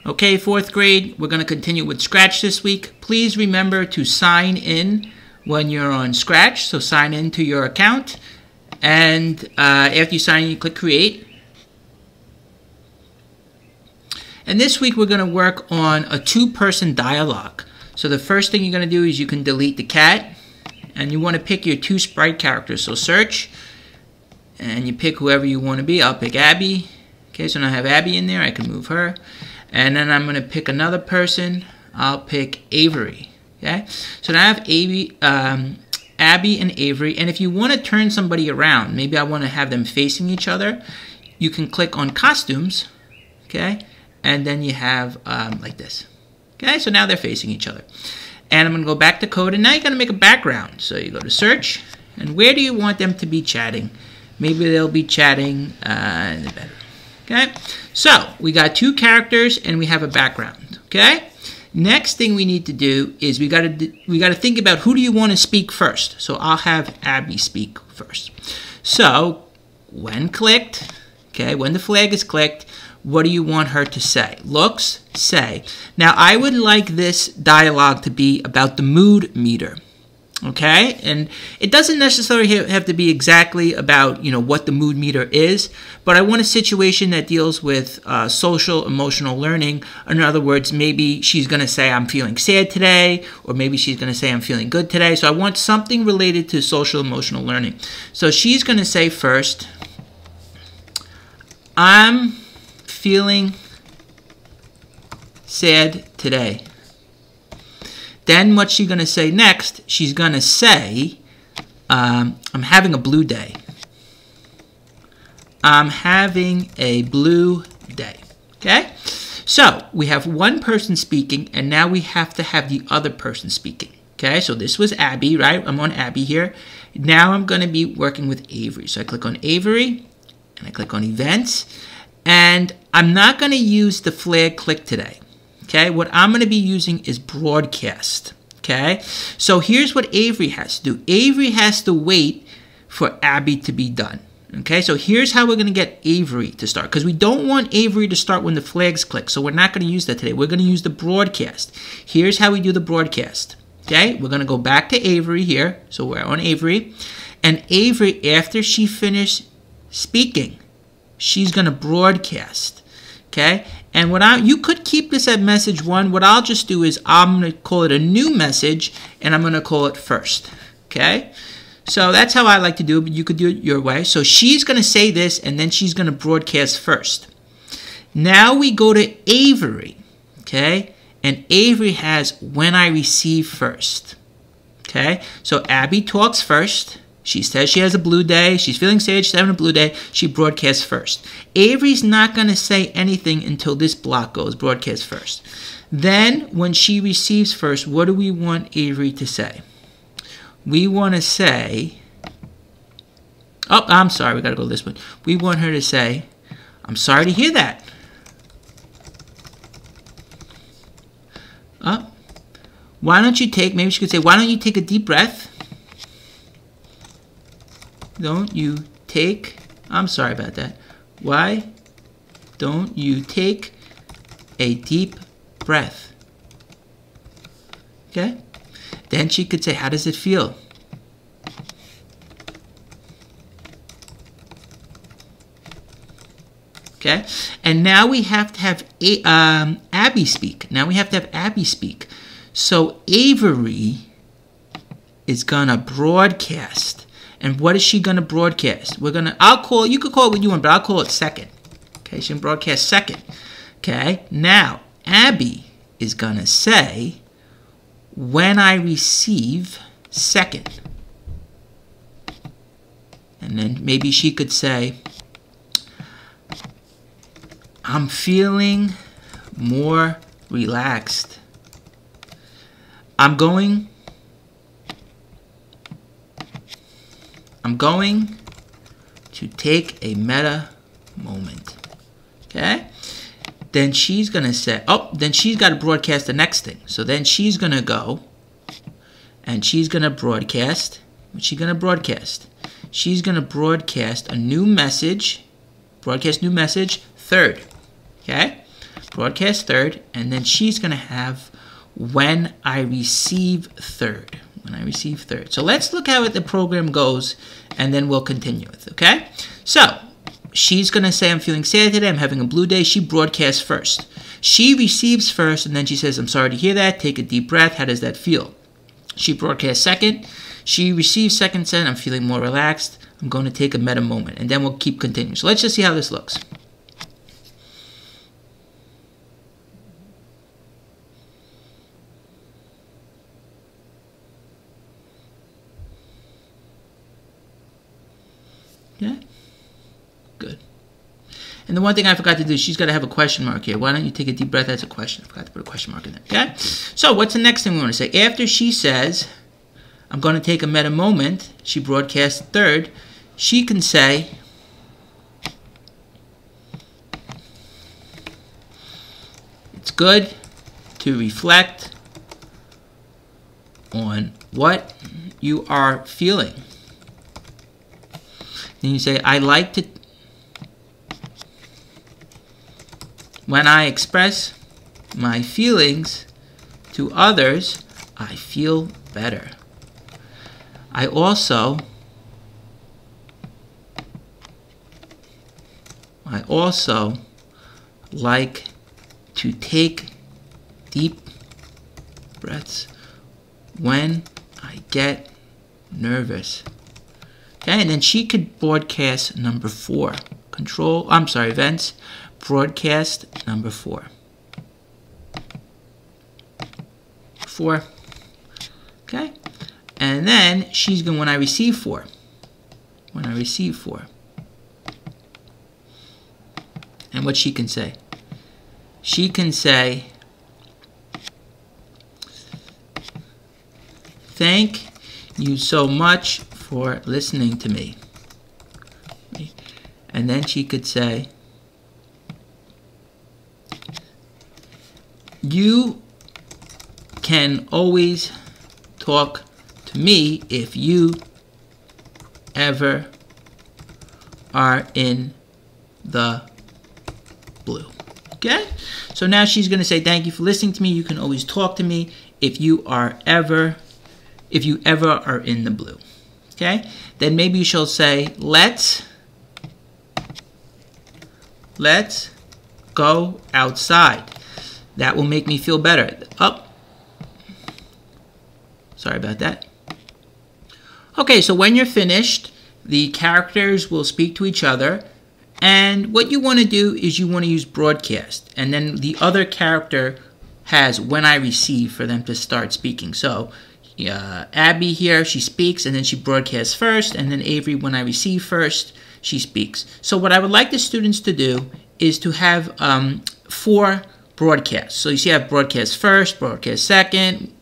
Okay, 4th grade, we're going to continue with Scratch this week. Please remember to sign in when you're on Scratch. So sign in to your account. And after you sign in, you click Create. And this week, we're going to work on a 2-person dialogue. So the first thing you're going to do is you can delete the cat. And you want to pick your 2 sprite characters. So search. And you pick whoever you want to be. I'll pick Abby. Okay, so now I have Abby in there. I can move her. And then I'm going to pick another person. I'll pick Avery. Okay, so now I have Abby and Avery. And if you want to turn somebody around, maybe I want to have them facing each other, you can click on Costumes. Okay, and then you have like this. Okay, so now they're facing each other. And I'm going to go back to code. And now you're going to make a background. So you go to Search. And where do you want them to be chatting? Maybe they'll be chatting in the bedroom. Okay, so we got 2 characters and we have a background. Okay, next thing we need to do is we got to think about who do you want to speak first. So I'll have Abby speak first. So when clicked, okay, when the flag is clicked, what do you want her to say? Looks, say. Now I would like this dialogue to be about the mood meter. Okay, and it doesn't necessarily have to be exactly about, you know, what the mood meter is, but I want a situation that deals with social emotional learning. In other words, maybe she's going to say, I'm feeling sad today, or maybe she's going to say, I'm feeling good today. So I want something related to social emotional learning. So she's going to say first, I'm feeling sad today. Then what's she going to say next? She's going to say, I'm having a blue day. I'm having a blue day. Okay? So we have one person speaking, and now we have to have the other person speaking. Okay? So this was Abby, right? I'm on Abby here. Now I'm going to be working with Avery. So I click on Avery, and I click on Events. And I'm not going to use the flag click today. Okay, what I'm going to be using is broadcast. Okay, so here's what Avery has to do. Avery has to wait for Abby to be done. Okay, so here's how we're going to get Avery to start, because we don't want Avery to start when the flag's click. So we're not going to use that today. We're going to use the broadcast. Here's how we do the broadcast. Okay, we're going to go back to Avery here. So we're on Avery. And Avery, after she finished speaking, she's going to broadcast. Okay, and you could keep this at message 1. What I'll just do is I'm going to call it a new message, and I'm going to call it first. Okay, so that's how I like to do it, but you could do it your way. So she's going to say this, and then she's going to broadcast first. Now we go to Avery. Okay, and Avery has when I receive first. Okay, so Abby talks first. She says she has a blue day. She's feeling sad. She's having a blue day. She broadcasts first. Avery's not going to say anything until this block goes, broadcast first. Then, when she receives first, what do we want Avery to say? We want to say, oh, I'm sorry. We got to go this way. We want her to say, I'm sorry to hear that. Oh, why don't you take, maybe she could say, why don't you take a deep breath? Don't you take, I'm sorry about that. Why don't you take a deep breath? Okay? Then she could say, how does it feel? Okay? And now we have to have Abby speak. Now we have to have Abby speak. So Avery is going to broadcast. And what is she going to broadcast? You could call it what you want, but I'll call it second. Okay, she can broadcast second. Okay, now Abby is going to say, when I receive second. And then maybe she could say, I'm feeling more relaxed. I'm going to take a meta moment. Okay? Then she's going to say, oh, then she's got to broadcast the next thing. So then she's going to go and she's going to broadcast. What's she going to broadcast? She's going to broadcast a new message. Broadcast new message, third. Okay? broadcast third, and then she's going to have when I receive third. When I receive third. So let's look how the program goes, and then we'll continue with, okay? So she's going to say, I'm feeling sad today, I'm having a blue day. She broadcasts first. She receives first, and then she says, I'm sorry to hear that. Take a deep breath. How does that feel? She broadcasts second. She receives second, said, I'm feeling more relaxed. I'm going to take a meta moment, and then we'll keep continuing. So let's just see how this looks. Okay, good. And the one thing I forgot to do, she's got to have a question mark here. Why don't you take a deep breath? That's a question. I forgot to put a question mark in there. Okay? So what's the next thing we want to say? After she says, I'm going to take a meta moment, she broadcasts third, she can say, it's good to reflect on what you are feeling. Then you say, I like to, when I express my feelings to others, I feel better. I also like to take deep breaths when I get nervous. Okay, and then she could broadcast number 4. Events, broadcast number 4. 4. Okay, and then she's going, when I receive 4. When I receive 4. And what she can say? She can say, thank you so much for listening to me. And then she could say, you can always talk to me if you ever are in the blue. Okay? So now she's going to say, thank you for listening to me. You can always talk to me if you ever are in the blue. Okay? Then maybe she'll say, let's go outside. That will make me feel better. Oh, sorry about that. Okay, so when you're finished, the characters will speak to each other. And what you want to do is you want to use broadcast. And then the other character has when I receive for them to start speaking. So Abby here, she speaks and then she broadcasts first. And then Avery, when I receive first, she speaks. So what I would like the students to do is to have 4 broadcasts. So you see I have broadcast first, broadcast second,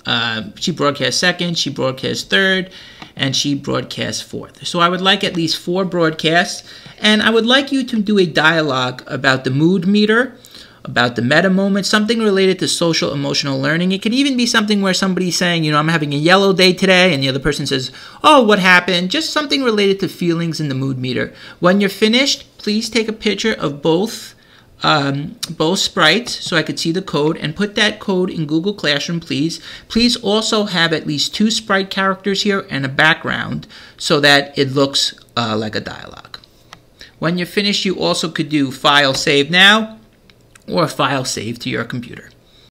she broadcasts second, she broadcasts third, and she broadcasts fourth. So I would like at least 4 broadcasts, and I would like you to do a dialogue about the mood meter, about the meta moment, something related to social emotional learning. It could even be something where somebody's saying, you know, I'm having a yellow day today, and the other person says, oh, what happened? Just something related to feelings in the mood meter. When you're finished, please take a picture of both sprites so I could see the code, and put that code in Google Classroom, please. Please also have at least 2 sprite characters here and a background so that it looks like a dialogue. When you're finished, you also could do file save now or file save to your computer.